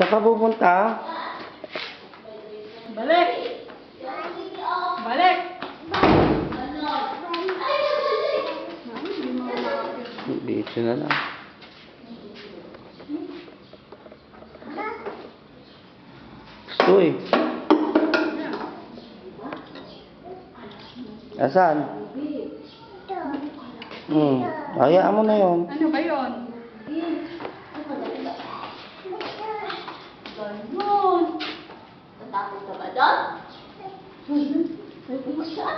Saan ka pupunta? Balik! Balik! Dito na lang. Gusto eh. Asan? Hayaan mo na yun. Ano ba yun? Ganun. Natakot ka ba doon? Ayaw ko masyad.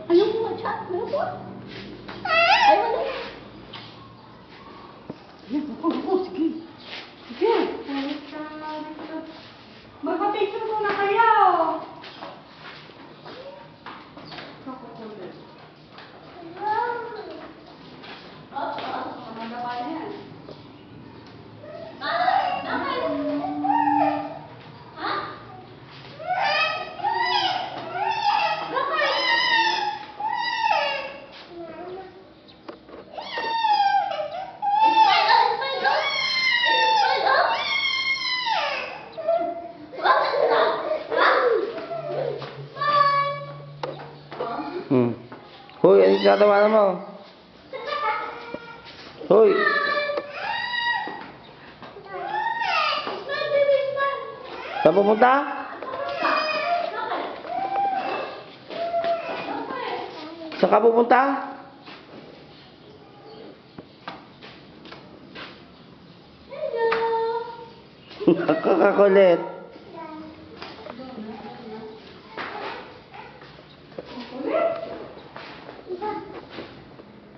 Ayaw ko masyad. Ayaw ko. Ayaw ko. Ako, sige. Sige. Magpa-picture muna kayo. Magagawa na yan. Hoy, ano tinatawanan mo? Hoy! Saan pupunta? Saan ka pupunta? Nakakakulit.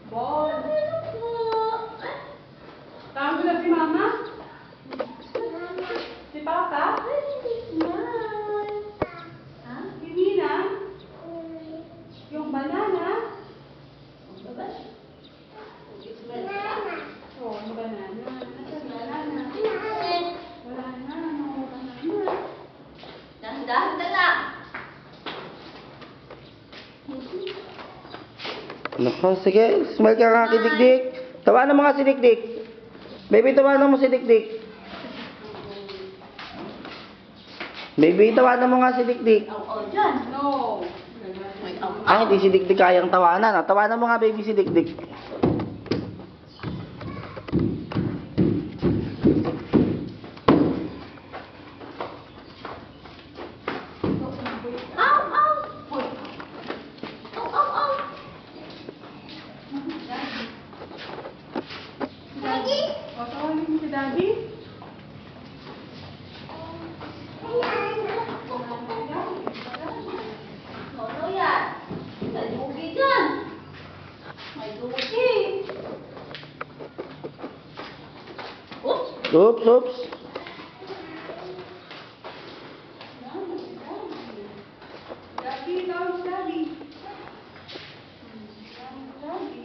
Bon. Tawag na si Mama? Si Papa? Si Nina? Yung banana? Oh, yung banana. Nasaan banana? Wala na. No, banana. Dahan-dahan ka na. Nako, sige. Smile ka nga kay Dikdik. Tawanan mo nga si Dikdik. Baby, tawanan mo si Dikdik. Baby, tawanan mo nga si Dikdik. Aw, dyan. No. May aw. Ah, hindi si Dikdik kayang tawanan. Ah. Tawanan mo nga, baby, si Dikdik. Aw, aw. Aw, aw, aw. Daddy? O, tawagin mo si Daddy. Ano yan? May dugi dyan. May dugi. Oops. Oops, oops. Daddy, tawag si Daddy. Daddy.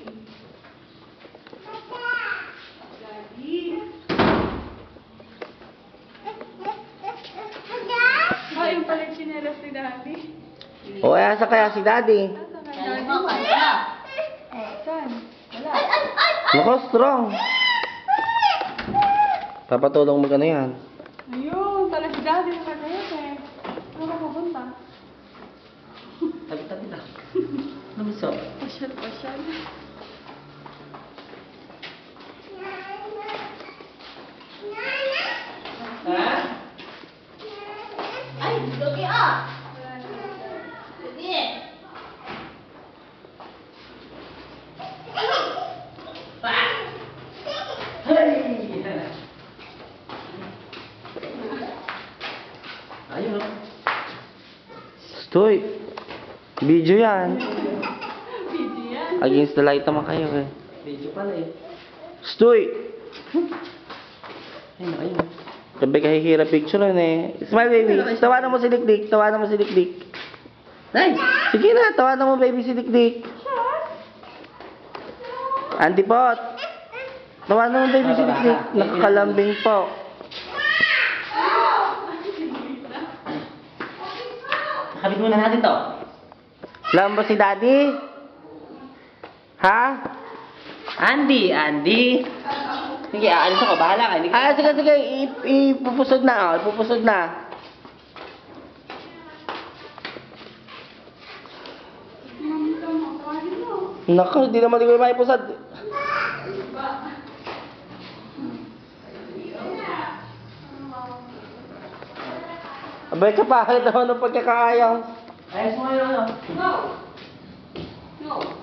Daddy. Oh, yung pala yung chinelas ni Daddy. O, asa kaya si Daddy? Nasaan kay Kaya Daddy? mo, kaya. Oh, saan? Wala. Ay, ay, ay, ay. Nako, strong. Papatulong mo ano yan. Ayun, pala si Daddy nakagayat eh. Saan ka pupunta? Tabi-tabi lang. Namiso. Pasyal. Ha? Ay, dugi ah. Dugi. Ayun. Stoy. Video yan. Video yan. Against the light naman kayo eh. Video pala eh. Stoy. Ayun, ayun. Sabi kahihira picture lang eh. Smile baby. Tawanan mo si Dikdik. Tawanan mo si Dikdik. Ay, sige na. Tawanan mo baby si Dikdik. Auntie Pot. Tawanan mo baby si Dikdik. Nakakalambing po. Kabit muna natin to. Alam ba si Daddy? Ha? Andy. Sige, aalis ako. Bahala ka. Hindi ka. Ah, sige, sige. Ipupusod na, oh. Ipupusod na. Mami ka mo, tawagin mo. Naku, hindi naman ko yung maipusad. Abay ka pa, naman ng pagkakaayos. Ayos mo yun, ano? No. No.